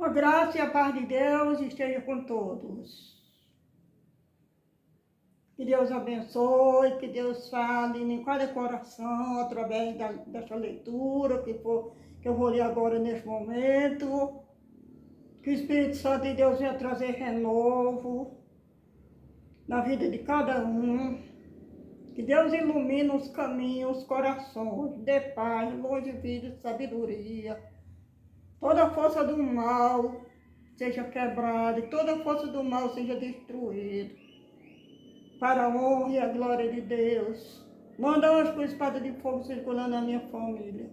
A graça e a paz de Deus esteja com todos. Que Deus abençoe, que Deus fale em cada coração através dessa leitura que eu vou ler agora neste momento. Que o Espírito Santo de Deus venha trazer renovo na vida de cada um. Que Deus ilumine os caminhos, os corações, dê paz, longevidade e sabedoria. Toda a força do mal seja quebrada e toda a força do mal seja destruída. Para a honra e a glória de Deus. Manda anjos com espada de fogo circulando na minha família.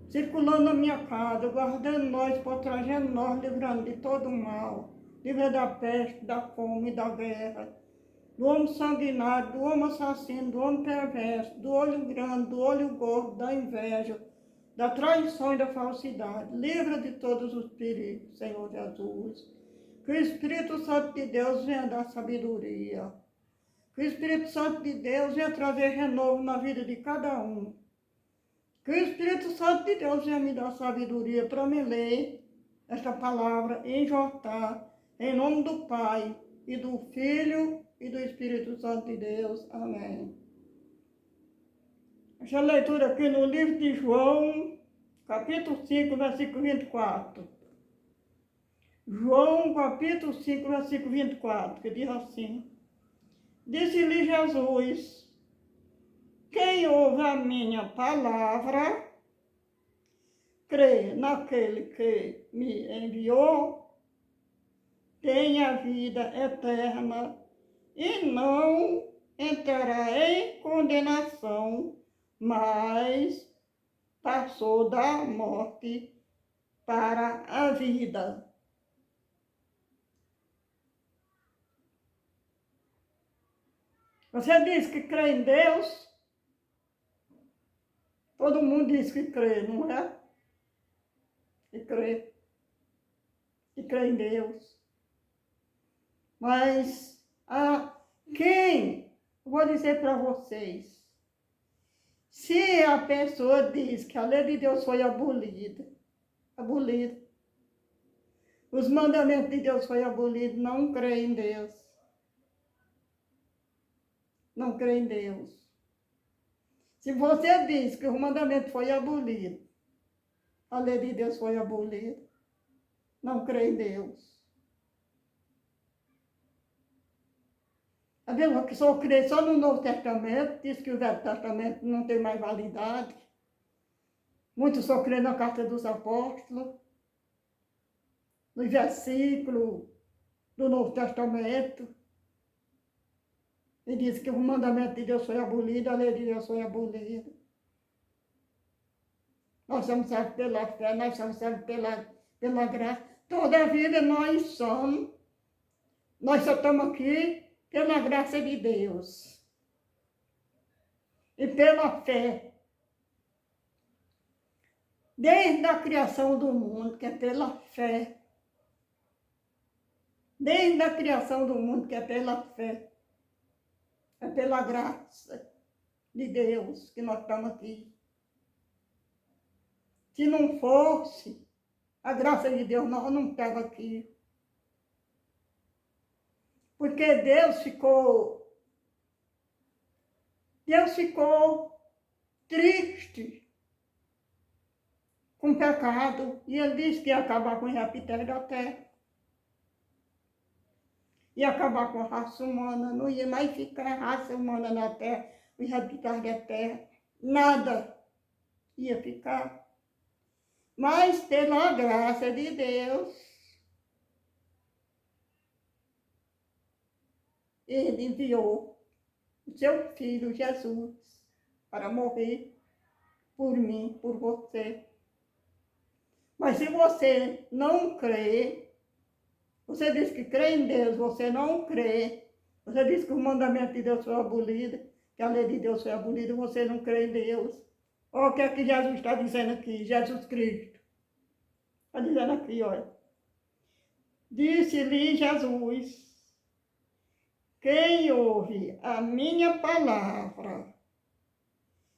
Circulando na minha casa, guardando nós, protegendo nós, livrando de todo o mal. Livra da peste, da fome, da guerra. Do homem sanguinário, do homem assassino, do homem perverso, do olho grande, do olho gordo, da inveja, da traição e da falsidade. Livra de todos os perigos, Senhor Jesus. Que o Espírito Santo de Deus venha dar sabedoria. Que o Espírito Santo de Deus venha trazer renovo na vida de cada um. Que o Espírito Santo de Deus venha me dar sabedoria para me ler esta palavra, enjotar, em nome do Pai, e do Filho, e do Espírito Santo de Deus. Amém. Essa leitura aqui no livro de João, capítulo 5, versículo 24. João, capítulo 5, versículo 24, que diz assim: Disse-lhe Jesus: Quem ouve a minha palavra, crê naquele que me enviou, tem a vida eterna e não entrará em condenação, mas passou da morte para a vida. Você diz que crê em Deus? Todo mundo diz que crê, não é? Que crê. Que crê em Deus. Mas vou dizer para vocês, se a pessoa diz que a lei de Deus foi abolida, os mandamentos de Deus foram abolidos, não crê em Deus. Não crê em Deus. Se você diz que o mandamento foi abolido, a lei de Deus foi abolida, não crê em Deus. A pessoa que só crê só no Novo Testamento, diz que o Velho Testamento não tem mais validade. Muitos só crê na Carta dos Apóstolos, no versículo do Novo Testamento. E diz que o mandamento de Deus foi abolido, a lei de Deus foi abolida. Nós somos salvos pela fé, nós somos salvos pela graça. Toda a vida nós só estamos aqui pela graça de Deus. E pela fé. Desde a criação do mundo, que é pela fé. Desde a criação do mundo, que é pela fé. É pela graça de Deus que nós estamos aqui. Se não fosse a graça de Deus, nós não estávamos aqui. Porque Deus ficou triste com o pecado. E ele disse que ia acabar com o reptile da terra. Ia acabar com a raça humana. Não ia mais ficar raça humana na terra, os habitantes da terra. Nada ia ficar. Mas pela graça de Deus, ele enviou o seu Filho Jesus para morrer por mim, por você. Mas se você não crê, você diz que crê em Deus, você não crê, você diz que o mandamento de Deus foi abolido, que a lei de Deus foi abolida, você não crê em Deus. Olha o que é que Jesus está dizendo aqui, Jesus Cristo. Está dizendo aqui, olha. Disse-lhe Jesus: Quem ouve a minha palavra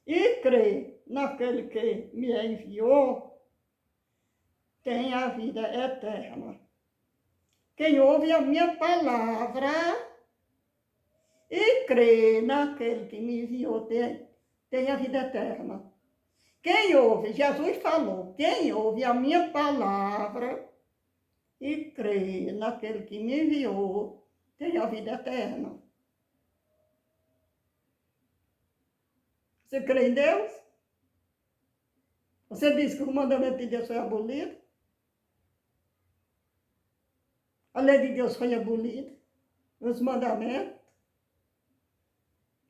e crê naquele que me enviou, tem a vida eterna. Quem ouve a minha palavra e crê naquele que me enviou tem a vida eterna. Quem ouve, Jesus falou, quem ouve a minha palavra e crê naquele que me enviou tem a vida eterna. Você crê em Deus? Você diz que o mandamento de Deus foi abolido? A lei de Deus foi abolida? Os mandamentos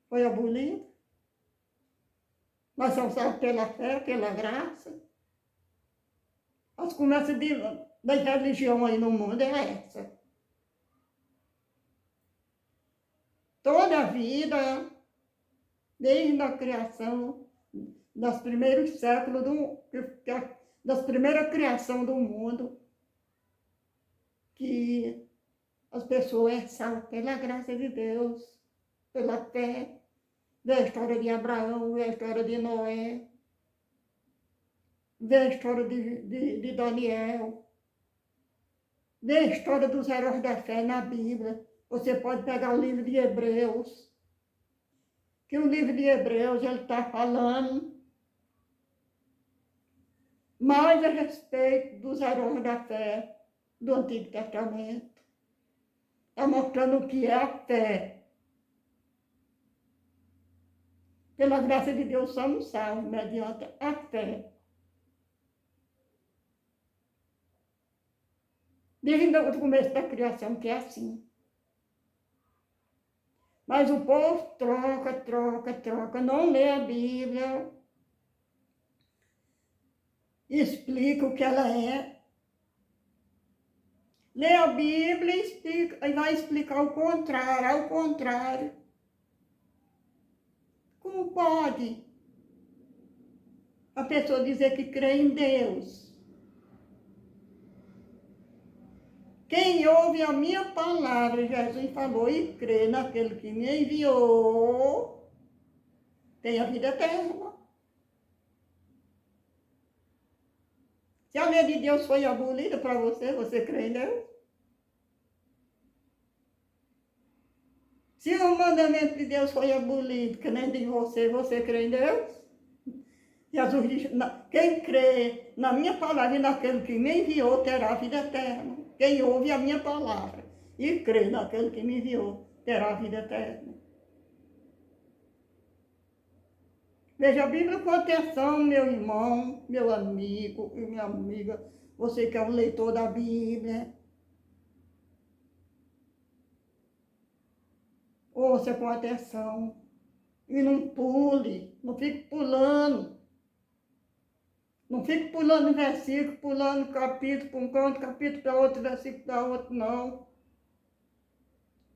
foi abolido? Nós somos salvos pela fé, pela graça. As conversas da religião aí no mundo é essa. Toda a vida, desde a criação, dos primeiros séculos, das primeiras criação do mundo, que as pessoas são pela graça de Deus, pela fé. Vê a história de Abraão, vê a história de Noé, vê a história de Daniel, vê a história dos heróis da fé na Bíblia. Você pode pegar o livro de Hebreus, que o livro de Hebreus ele está falando mais a respeito dos heróis da fé do Antigo Testamento. Está mostrando o que é a fé. Pela graça de Deus somos salvos mediante a fé. Desde o começo da criação que é assim. Mas o povo troca, não lê a Bíblia, explica o que ela é. Lê a Bíblia e vai explicar o contrário, ao contrário. Como pode a pessoa dizer que crê em Deus? Quem ouve a minha palavra, Jesus falou, e crê naquele que me enviou, tem a vida eterna. Se a lei de Deus foi abolida para você, você crê em Deus? Se o mandamento de Deus foi abolido, que nem de você, você crê em Deus? Jesus diz, quem crê na minha palavra e naquele que me enviou terá a vida eterna. Quem ouve a minha palavra e crê naquele que me enviou terá a vida eterna. Veja a Bíblia com atenção, meu irmão, meu amigo e minha amiga, você que é um leitor da Bíblia. Ouça com atenção e não pule, não fique pulando. Não fique pulando versículo, pulando capítulo para um canto, capítulo para outro, versículo para outro, não.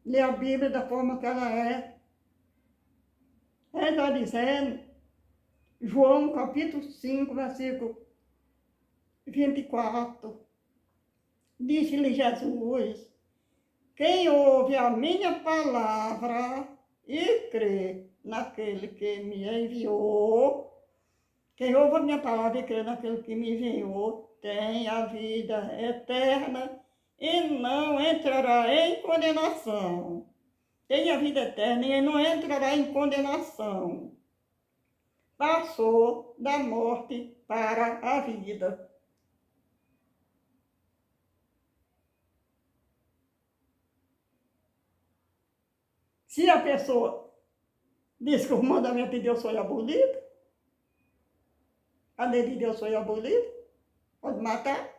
Lê a Bíblia da forma que ela é. Ele está dizendo, João capítulo 5, versículo 24. Disse-lhe Jesus, quem ouve a minha palavra e crê naquele que me enviou, quem ouve a minha palavra e crê naquele que me enviou, tem a vida eterna e não entrará em condenação. Tem a vida eterna e não entrará em condenação. Passou da morte para a vida. Se a pessoa diz que o mandamento de Deus foi abolido, a lei de Deus foi abolida, pode matar,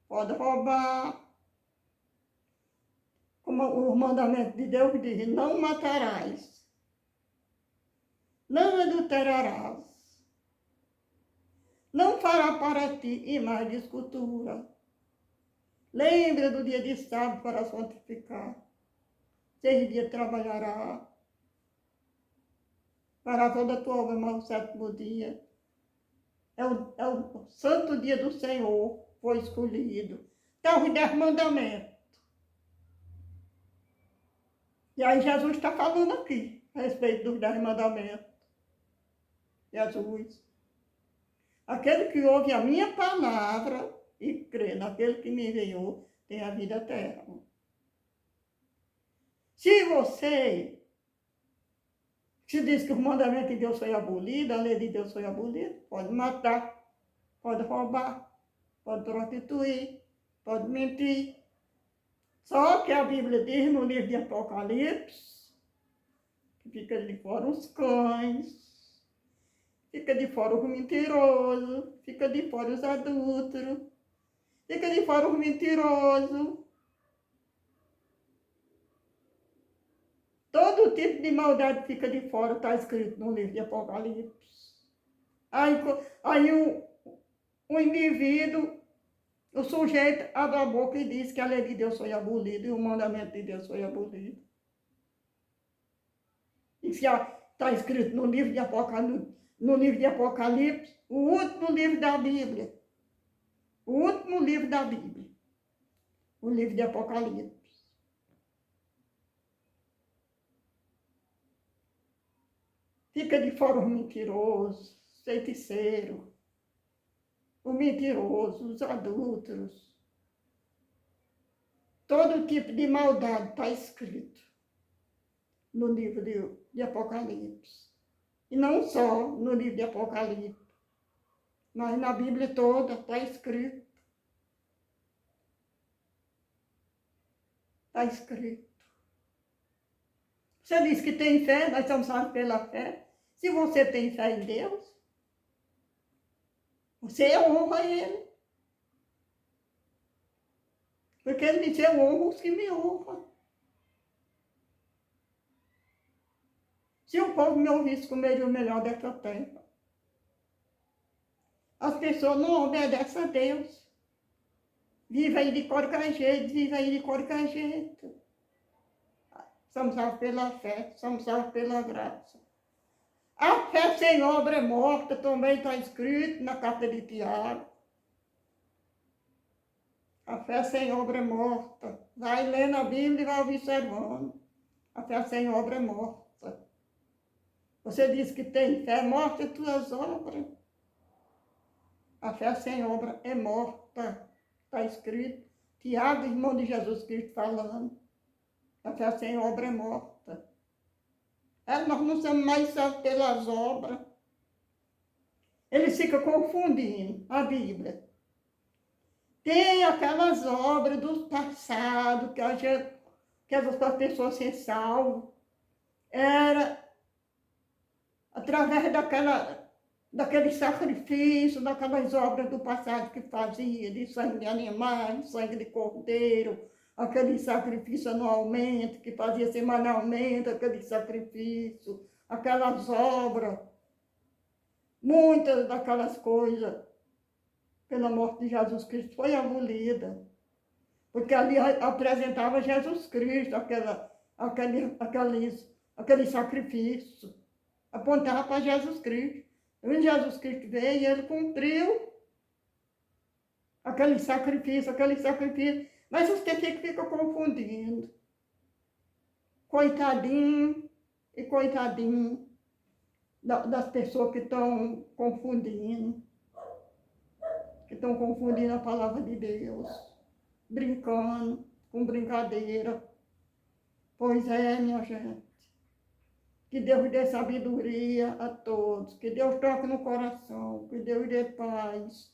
pode roubar. Como o mandamento de Deus diz, não matarás, não adulterarás, não fará para ti imagem de escultura. Lembra do dia de sábado para santificar. 6 dias trabalhará, fará toda a tua obra, mas o 7º dia é o santo dia do Senhor, foi escolhido. Então, os 10 mandamentos. E aí Jesus está falando aqui, a respeito dos 10 mandamentos. Jesus. Aquele que ouve a minha palavra e crê naquele que me enviou tem a vida eterna. Se você se diz que o mandamento de Deus foi abolido, a lei de Deus foi abolida, pode matar, pode roubar, pode prostituir, pode mentir. Só que a Bíblia diz no livro de Apocalipse que fica de fora os cães, fica de fora os mentirosos, fica de fora os adúlteros, fica de fora os mentirosos. Todo tipo de maldade fica de fora, está escrito no livro de Apocalipse. Aí o indivíduo, o sujeito, abre a boca e diz que a lei de Deus foi abolida e o mandamento de Deus foi abolido. E se está escrito no livro de Apocalipse, o último livro da Bíblia, o último livro da Bíblia, o livro de Apocalipse. Fica de fora os mentirosos, feiticeiros, os mentirosos, os adúlteros. Todo tipo de maldade está escrito no livro de Apocalipse. E não só no livro de Apocalipse, mas na Bíblia toda está escrito. Está escrito. Você diz que tem fé, nós somos salvos pela fé. Se você tem fé em Deus, você honra Ele. Porque Ele disse, eu honro os que me honram. Se o povo me ouvisse, comeria o melhor dessa terra. As pessoas não obedecem a Deus. Vivem aí de qualquer jeito, vivem aí de qualquer jeito. Somos salvos pela fé, somos salvos pela graça. A fé sem obra é morta, também está escrito na carta de Tiago. A fé sem obra é morta. Vai lendo a Bíblia e vai observando. A fé sem obra é morta. Você diz que tem fé, mostra as tuas obras. A fé sem obra é morta. Está escrito. Tiago, irmão de Jesus Cristo, falando. A fé sem obra é morta. Nós não somos mais salvos pelas obras. Eles ficam confundindo a Bíblia. Tem aquelas obras do passado que as pessoas se salvam. Era através daquele sacrifício, daquelas obras do passado que fazia, de sangue de animais, sangue de cordeiro, aquele sacrifício anualmente, que fazia semanalmente, aquele sacrifício, aquelas obras, muitas daquelas coisas, pela morte de Jesus Cristo, foi abolida. Porque ali apresentava Jesus Cristo, aquele sacrifício. Apontava para Jesus Cristo. E Jesus Cristo veio e ele cumpriu aquele sacrifício. Mas você fica confundindo. Coitadinho e coitadinho das pessoas que estão confundindo. Que estão confundindo a palavra de Deus. Brincando, com brincadeira. Pois é, minha gente. Que Deus dê sabedoria a todos. Que Deus toque no coração. Que Deus dê paz.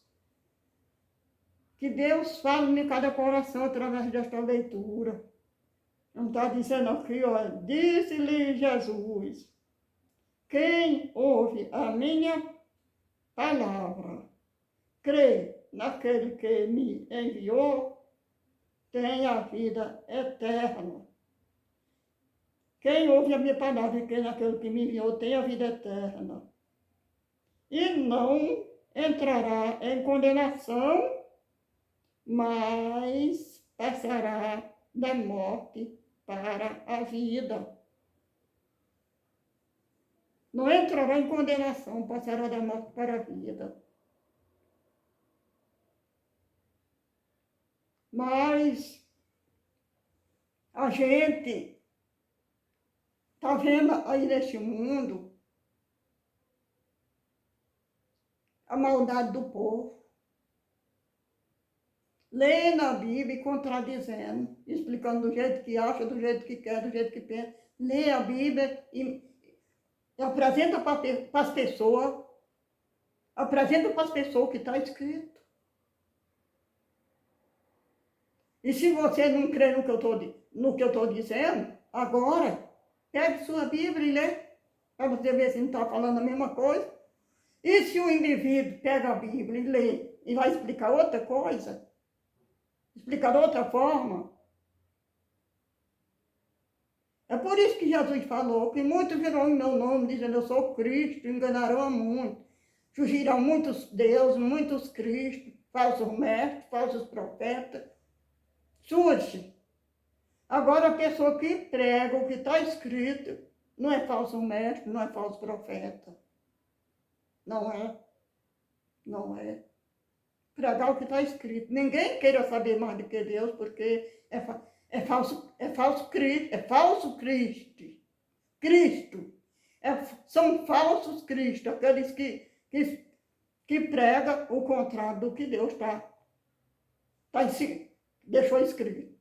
Que Deus fale em cada coração através desta leitura. Não está dizendo aqui, ó. Disse-lhe Jesus. Quem ouve a minha palavra, crê naquele que me enviou, tem a vida eterna. Quem ouve a minha palavra e crê naquele que me enviou tem a vida eterna. E não entrará em condenação, mas passará da morte para a vida. Não entrará em condenação, passará da morte para a vida. Mas a gente está vendo aí neste mundo a maldade do povo. Lendo a Bíblia e contradizendo, explicando do jeito que acha, do jeito que quer, do jeito que pensa. Lê a Bíblia e apresenta para as pessoas, o que está escrito. E se você não crê no que eu estou dizendo, agora, pegue sua Bíblia e lê, para você ver se não está falando a mesma coisa. E se o indivíduo pega a Bíblia e lê e vai explicar outra coisa, explicar de outra forma, é por isso que Jesus falou que muitos virão em meu nome, dizendo eu sou Cristo, enganarão a muitos. Surgirão muitos deuses, muitos cristos, falsos mestres, falsos profetas. Surge. Agora a pessoa que prega o que está escrito não é falso mestre, não é falso profeta. Não é. Não é. Pregar o que está escrito. Ninguém queira saber mais do que Deus, porque é falso Cristo. Cristo. São falsos Cristos, aqueles que pregam o contrário do que Deus deixou escrito.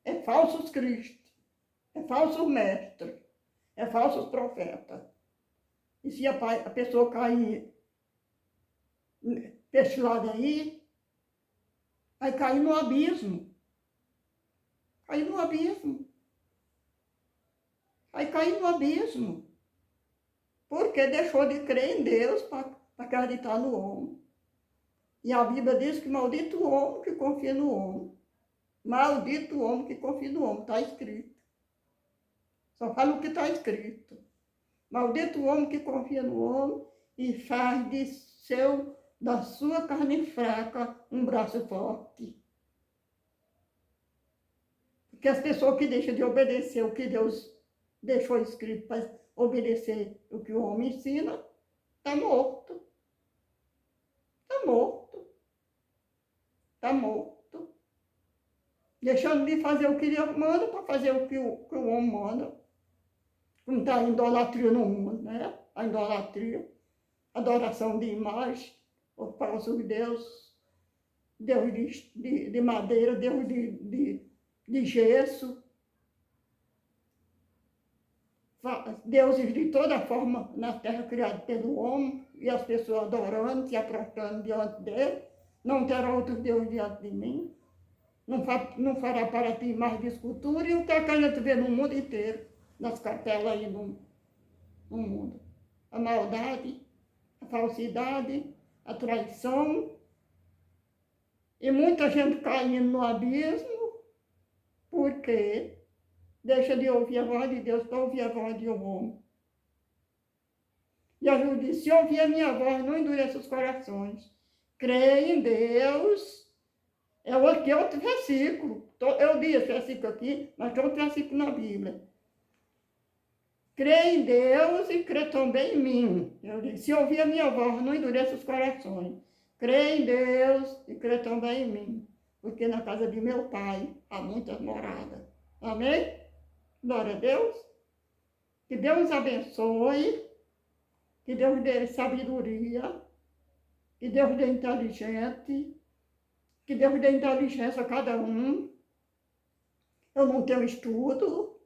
É falsos Cristos, é falsos mestres, é falsos profetas. E se a pessoa cair desse lado aí, vai cair no abismo. Cair no abismo. Vai cair no abismo. Porque deixou de crer em Deus para acreditar no homem. E a Bíblia diz que maldito o homem que confia no homem. Maldito o homem que confia no homem. Está escrito. Só fala o que está escrito. Maldito o homem que confia no homem e faz da sua carne fraca um braço forte. Porque as pessoas que deixam de obedecer o que Deus deixou escrito para obedecer o que o homem ensina, está morto. Está morto. Está morto. Deixando de fazer o que Deus manda para fazer o que o homem manda. Como está a idolatria no mundo, né? A idolatria, adoração de imagem, o falso Deus, Deus de madeira, Deus de gesso, deuses de toda forma na terra criada pelo homem, e as pessoas adorando, se aproximando diante dele. Não terá outro Deus diante de mim. Não fará para ti mais de escultura, e o que a gente vê no mundo inteiro, nas capelas aí no mundo. A maldade, a falsidade, a traição, e muita gente caindo no abismo, porque deixa de ouvir a voz de Deus para ouvir a voz de um homem. E a Bíblia diz, se ouvir a minha voz, não endureça os corações. Creia em Deus. É outro versículo. Eu li esse versículo aqui, mas tem outro versículo na Bíblia. Crê em Deus e crê também em mim. Eu disse, se ouvir a minha voz, não endureça os corações. Crê em Deus e crê também em mim. Porque na casa de meu pai há muitas moradas. Amém? Glória a Deus. Que Deus abençoe. Que Deus dê sabedoria. Que Deus dê inteligente. Que Deus dê inteligência a cada um. Eu não tenho estudo.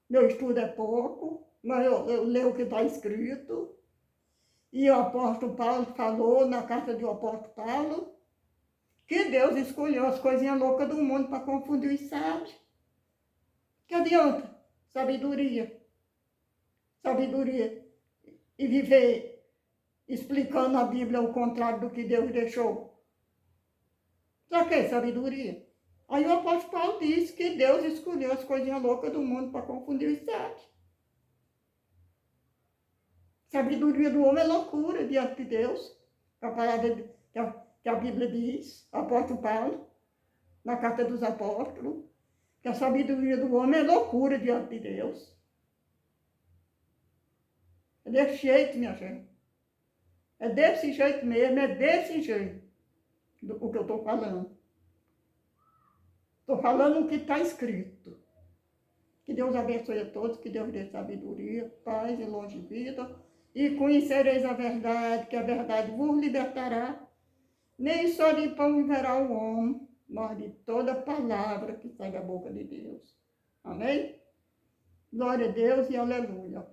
Meu estudo é pouco, mas eu leio o que está escrito. E o apóstolo Paulo falou na carta do apóstolo Paulo que Deus escolheu as coisinhas loucas do mundo para confundir os sábios. Que adianta? Sabedoria. Sabedoria. E viver explicando a Bíblia ao contrário do que Deus deixou. Para que sabedoria? Aí o apóstolo Paulo disse que Deus escolheu as coisinhas loucas do mundo para confundir os sábios. Sabedoria do homem é loucura diante de Deus. A palavra que a Bíblia diz, o apóstolo Paulo, na carta dos apóstolos, que a sabedoria do homem é loucura diante de Deus. É desse jeito, minha gente. É desse jeito mesmo, é desse jeito o que eu estou falando. Estou falando o que está escrito. Que Deus abençoe a todos, que Deus dê sabedoria, paz e longe vida. e conhecereis a verdade, que a verdade vos libertará. Nem só de pão viverá o homem, mas de toda palavra que sai da boca de Deus. Amém? Glória a Deus e aleluia.